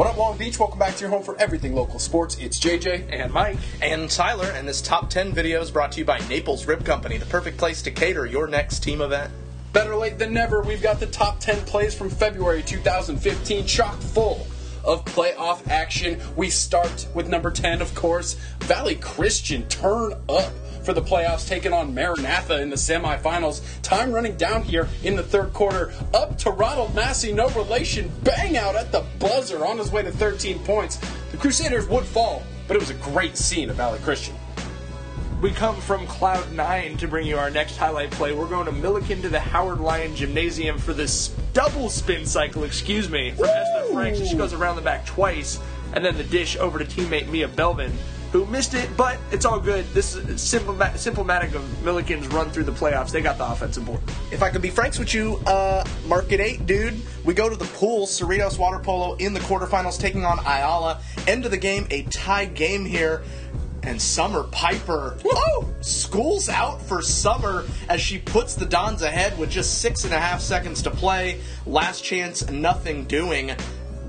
What up, Long Beach? Welcome back to your home for everything local sports. It's JJ. And Mike. And Tyler, and this Top 10 video is brought to you by Naples Rib Company, the perfect place to cater your next team event. Better late than never, we've got the top 10 plays from February 2015, chock full of playoff action. We start with number 10, of course. Valley Christian turn up for the playoffs, taking on Maranatha in the semifinals. Time running down here in the third quarter. Up to Ronald Massey, no relation. Bang out at the buzzer on his way to 13 points. The Crusaders would fall, but it was a great scene at Valley Christian. We come from Cloud 9 to bring you our next highlight play. We're going to Milliken to the Howard Lyon Gymnasium for this double spin cycle, from Esther Franks. She goes around the back twice, and then the dish over to teammate Mia Belvin, who missed it, but it's all good. This is symptomatic of Milliken's run through the playoffs. They got the offensive board. If I could be franks with you, market 8, dude. We go to the pool, Cerritos Water Polo in the quarterfinals, taking on Ayala. End of the game, a tie game here. And Summer Piper, schools out for Summer as she puts the Dons ahead with just 6.5 seconds to play. Last chance, nothing doing.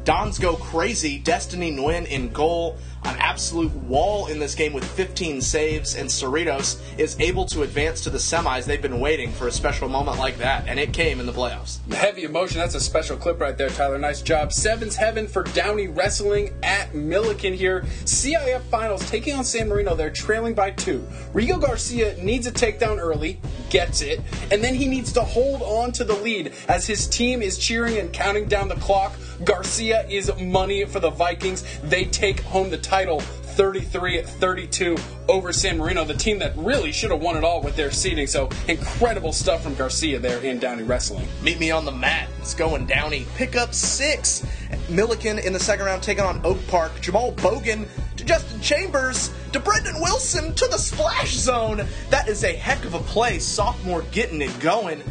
Dons go crazy. Destiny Nguyen in goal. An absolute wall in this game with 15 saves, and Cerritos is able to advance to the semis. They've been waiting for a special moment like that, and it came in the playoffs. Heavy emotion. That's a special clip right there, Tyler. Nice job. Sevens heaven for Downey Wrestling at Milliken here. CIF Finals taking on San Marino. They're trailing by 2. Rigo Garcia needs a takedown early, gets it, and then he needs to hold on to the lead as his team is cheering and counting down the clock. Garcia is money for the Vikings. They take home the title 33-32 over San Marino, the team that really should have won it all with their seeding. So incredible stuff from Garcia there in Downey Wrestling. Meet me on the mat. It's going Downey. Pick up 6. Milliken in the second round taking on Oak Park. Jamal Bogan to Justin Chambers to Brendan Wilson to the splash zone. That is a heck of a play. Sophomore getting it going.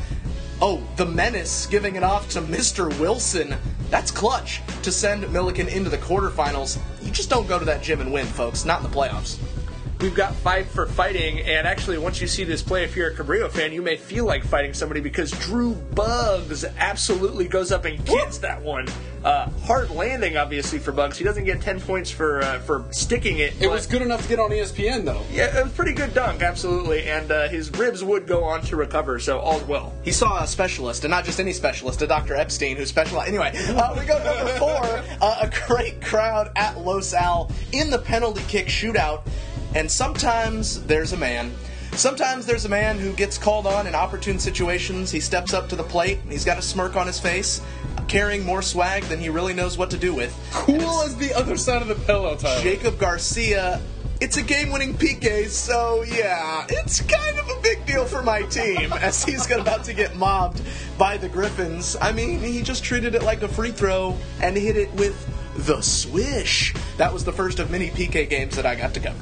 Oh, the menace giving it off to Mr. Wilson. That's clutch to send Milliken into the quarterfinals. You just don't go to that gym and win, folks. Not in the playoffs. We've got Fight for Fighting, and actually, once you see this play, if you're a Cabrillo fan, you may feel like fighting somebody because Drew Buggs absolutely goes up and gets that one. Hard landing, obviously, for Buggs. He doesn't get 10 points for sticking it. It was good enough to get on ESPN, though. Yeah, it was a pretty good dunk, absolutely, and his ribs would go on to recover, so all's well. He saw a specialist, and not just any specialist, a Dr. Epstein who specialized. Anyway, we go to number 4, a great crowd at Los Al in the penalty kick shootout. And sometimes there's a man. Sometimes there's a man who gets called on in opportune situations. He steps up to the plate. He's got a smirk on his face, carrying more swag than he really knows what to do with. Cool as the other side of the pillow, Tyler. Jacob Garcia. It's a game-winning PK, so yeah, it's kind of a big deal for my team as he's about to get mobbed by the Griffins. I mean, he just treated it like a free throw and hit it with the swish. That was the first of many PK games that I got to cover.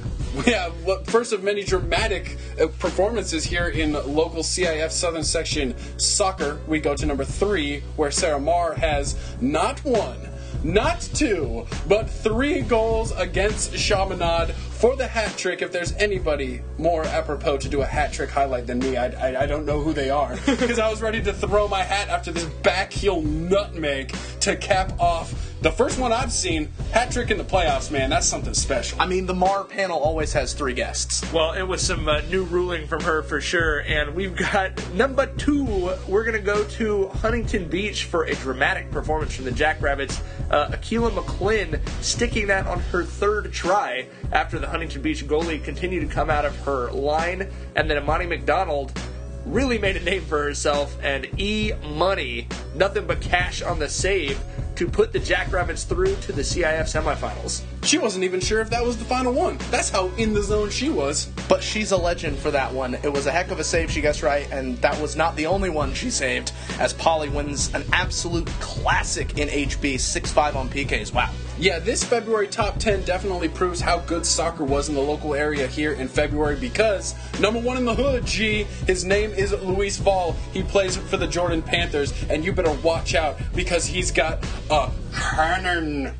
Yeah, well, first of many dramatic performances here in local CIF Southern Section soccer. We go to number 3, where Sarah Marr has not 1, not 2, but 3 goals against Chaminade for the hat trick. If there's anybody more apropos to do a hat trick highlight than me, I don't know who they are. Because I was ready to throw my hat after this back heel nutmeg to cap off the first one I've seen. Hat trick in the playoffs, man. That's something special. I mean, the Mar panel always has 3 guests. Well, it was some new ruling from her for sure. And we've got number 2. We're going to go to Huntington Beach for a dramatic performance from the Jackrabbits. Akila McClin sticking that on her 3rd try after the Huntington Beach goalie continued to come out of her line. And then Imani McDonald really made a name for herself. And E-Money, nothing but cash on the save to put the Jackrabbits through to the CIF semifinals. She wasn't even sure if that was the final one. That's how in the zone she was. But she's a legend for that one. It was a heck of a save, she guessed right, and that was not the only one she saved, as Polly wins an absolute classic in HB, 6-5 on PKs. Wow. Yeah, this February top 10 definitely proves how good soccer was in the local area here in February, because number 1 in the hood, G, his name is Luis Vol. He plays for the Jordan Panthers, and you better watch out because he's got a cannon.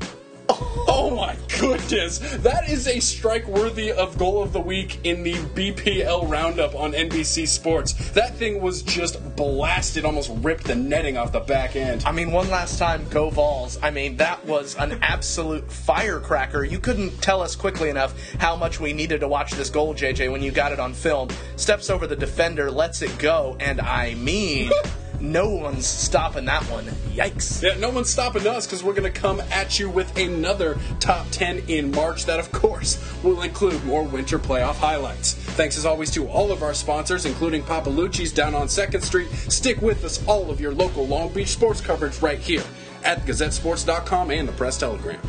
Oh my goodness. That is a strike worthy of goal of the week in the BPL roundup on NBC Sports. That thing was just blasted, almost ripped the netting off the back end. I mean, one last time, go Volz. I mean, that was an absolute firecracker. You couldn't tell us quickly enough how much we needed to watch this goal, JJ, when you got it on film. Steps over the defender, lets it go, and I mean... no one's stopping that one. Yikes. Yeah, no one's stopping us because we're going to come at you with another Top 10 in March that, of course, will include more winter playoff highlights. Thanks, as always, to all of our sponsors, including Papalucci's down on 2nd Street. Stick with us, all of your local Long Beach sports coverage right here at GazetteSports.com and the Press Telegram.